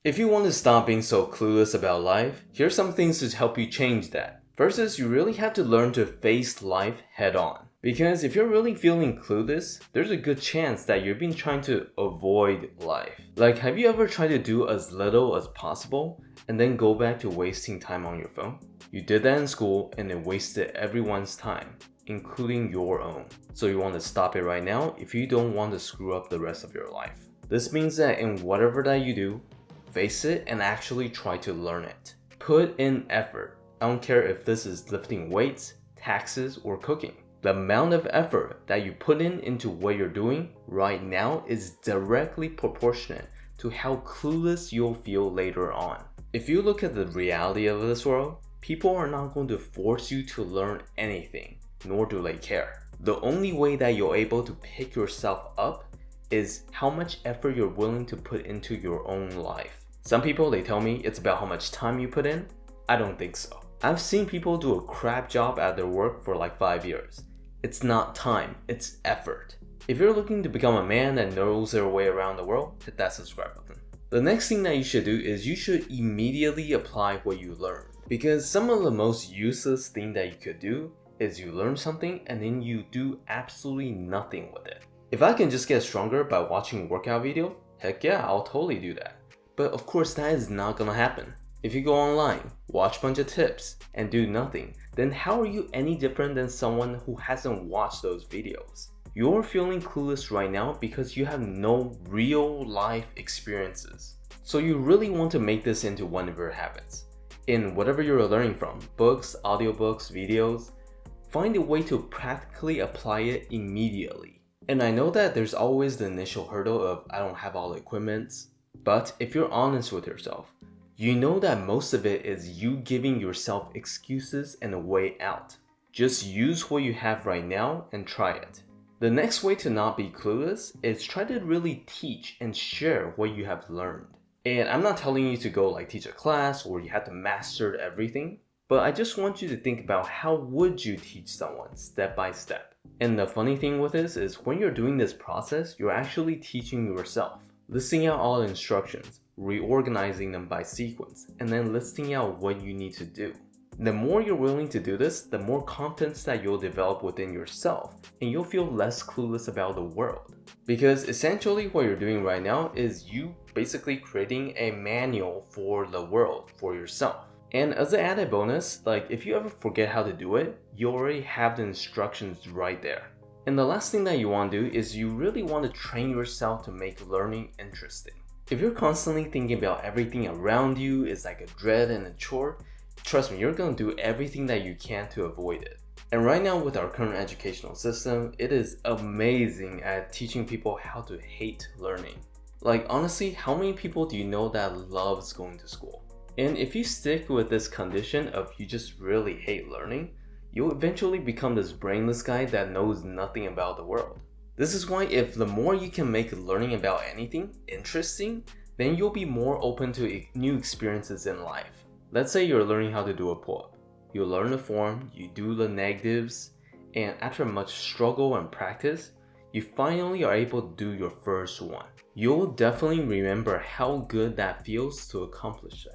If you want to stop being so clueless about life, here's some things to help you change that. First is you really have to learn to face life head on. Because if you're really feeling clueless, there's a good chance that you've been trying to avoid life. Like, have you ever tried to do as little as possible and then go back to wasting time on your phone? You did that in school and it wasted everyone's time, including your own. So you want to stop it right now if you don't want to screw up the rest of your life. This means that in whatever that you do, face it and actually try to learn it. Put in effort. I don't care if this is lifting weights, taxes, or cooking. The amount of effort that you put into what you're doing right now is directly proportionate to how clueless you'll feel later on. If you look at the reality of this world, people are not going to force you to learn anything, nor do they care. The only way that you're able to pick yourself up is how much effort you're willing to put into your own life. Some people, they tell me it's about how much time you put in. I don't think so. I've seen people do a crap job at their work for like 5 years. It's not time, it's effort. If you're looking to become a man that knows their way around the world, hit that subscribe button. The next thing that you should do is you should immediately apply what you learned. Because some of the most useless thing that you could do is you learn something and then you do absolutely nothing with it. If I can just get stronger by watching a workout video, heck yeah, I'll totally do that. But of course that is not gonna happen. If you go online, watch a bunch of tips, and do nothing, then how are you any different than someone who hasn't watched those videos? You're feeling clueless right now because you have no real life experiences. So you really want to make this into one of your habits. In whatever you're learning from, books, audiobooks, videos, find a way to practically apply it immediately. And I know that there's always the initial hurdle of I don't have all the equipment, but if you're honest with yourself, you know that most of it is you giving yourself excuses and a way out. Just use what you have right now and try it. The next way to not be clueless is try to really teach and share what you have learned. And I'm not telling you to go like teach a class or you have to master everything, but I just want you to think about how would you teach someone step by step. And the funny thing with this is when you're doing this process, you're actually teaching yourself. Listing out all the instructions, reorganizing them by sequence, and then listing out what you need to do. The more you're willing to do this, the more confidence that you'll develop within yourself, and you'll feel less clueless about the world. Because essentially what you're doing right now is you basically creating a manual for the world, for yourself. And as an added bonus, like if you ever forget how to do it, you already have the instructions right there. And the last thing that you want to do is you really want to train yourself to make learning interesting. If you're constantly thinking about everything around you is like a dread and a chore, trust me, you're going to do everything that you can to avoid it. And right now with our current educational system, it is amazing at teaching people how to hate learning. Like honestly, how many people do you know that loves going to school? And if you stick with this condition of you just really hate learning, you'll eventually become this brainless guy that knows nothing about the world. This is why if the more you can make learning about anything interesting, then you'll be more open to new experiences in life. Let's say you're learning how to do a pull-up. You learn the form, you do the negatives, and after much struggle and practice, you finally are able to do your first one. You'll definitely remember how good that feels to accomplish that.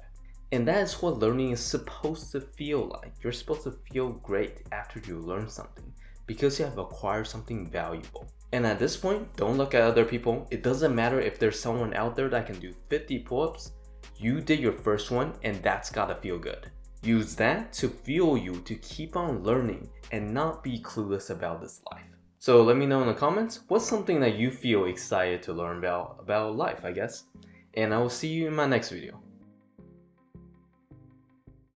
And that is what learning is supposed to feel like. You're supposed to feel great after you learn something because you have acquired something valuable. And at this point, don't look at other people. It doesn't matter if there's someone out there that can do 50 pull-ups. You did your first one and that's gotta feel good. Use that to fuel you to keep on learning and not be clueless about this life. So let me know in the comments, what's something that you feel excited to learn about life, I guess. And I will see you in my next video.